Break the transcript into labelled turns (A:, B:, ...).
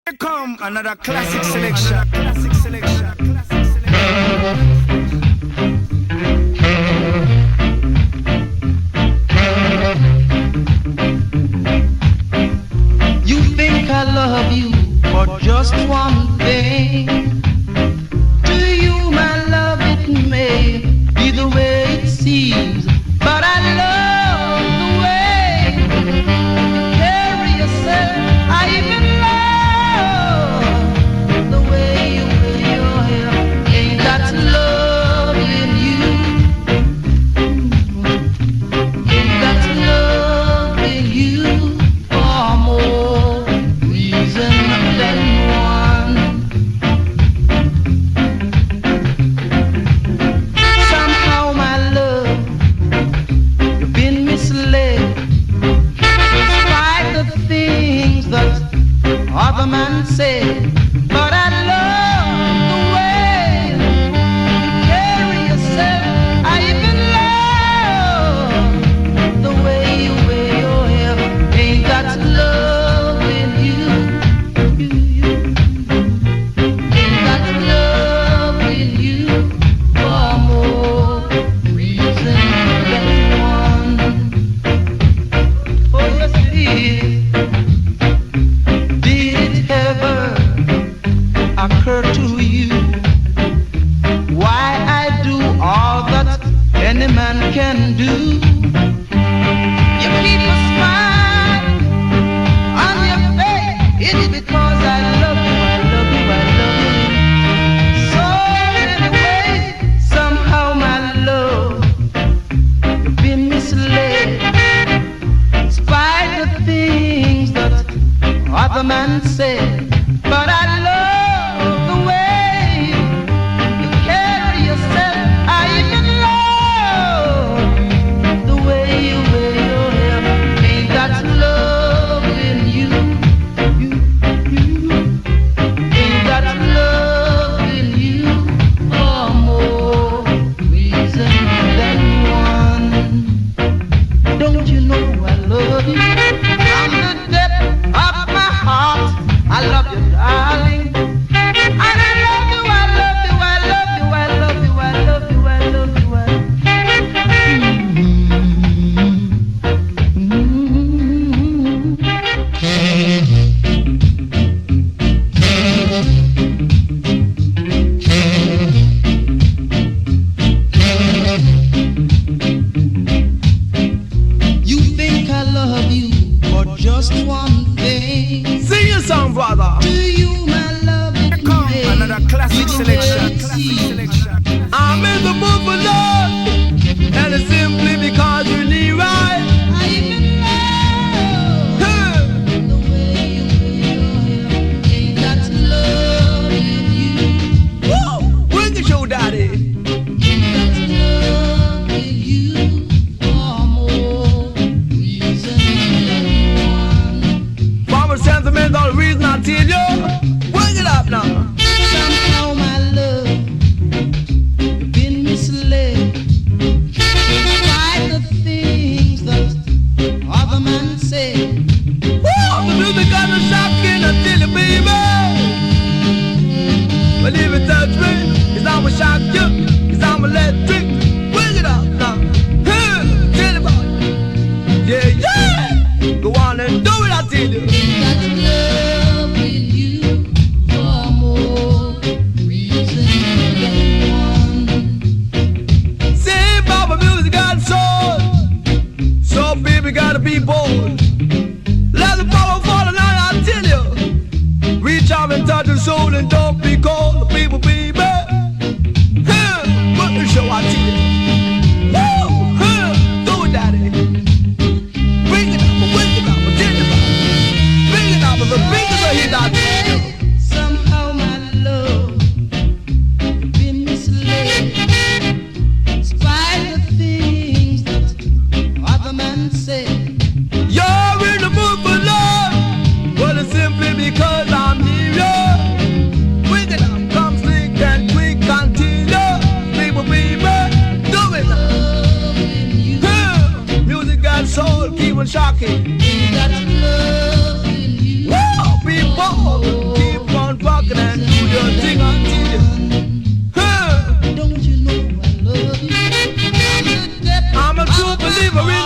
A: Here come another classic selection. Classic selection. Classic selection.
B: You think I love you for just one thing? To you, my love, it may be the way it seems, but I love the way you carry yourself. I even love the way you wear your hair. Ain't that love in you? Ain't that love in you? Far more reason than one. Somehow, my love, you've been misled, despite the things that other men say. But I love the way you carry yourself. I even love the way you wear your hair. Ain't that love in you? Ain't that love in you? Far more reason than one. Oh yes it is. Did it ever occur to you why I do all that any man can do? You keep a smile on your face. It's because I love you, I love you, I love you. So anyway, somehow my love, you've been misled, despite the things that other men say. But I love the way you carry yourself. I even love the way you wear your hair. Ain't that love in you? Ain't that love in you? Or more reason than one. Don't you know I love you? From the depth of my heart, I love you, darling. And I love you, I love you, I love you, I love you, I love you, I love you, I You think I love you for just one thing?
A: Sing your song, brother.
B: To you, my love,
A: Here
B: it
A: come
B: may
A: another classic
B: be the way
A: selection.
B: it
A: Classic
B: seems.
A: selection.
C: I'm in the mood for love, and it's simply because you need right.
B: I even love the way you wear your hair. Ain't that love in you?
C: Woo! Bring the show, daddy.
B: Ain't that love in you? Far more reason than one.
C: For a sentimental reason, I tell you. Bring it up now.
B: Somehow, my love, you've been misled, despite the things that other men say.
C: Woo! The music got me shocking, I tell you, baby. But if it touch me, cause I'ma shock you, cause I'm electric. Bring it up now. Tell you about it. Yeah, yeah. Go on and do it, I tell you.
B: Ain't that love in you? Far more reason than one.
C: Say, Papa, music got soul. So, baby, gotta be bold. Let the power fall and I tell you. Reach out and touch the soul and don't be cold. The people, baby. What the show I tell you. Woo! Do it, daddy. Bring it up, bring it up, tell you about it. Bring it up, the fingers are here, I tell you.
B: Somehow, my love, you've been misled, despite the things that other men say.
C: You're in the mood for love. Well, it's simply because I'm near you. Bring it up. Marina.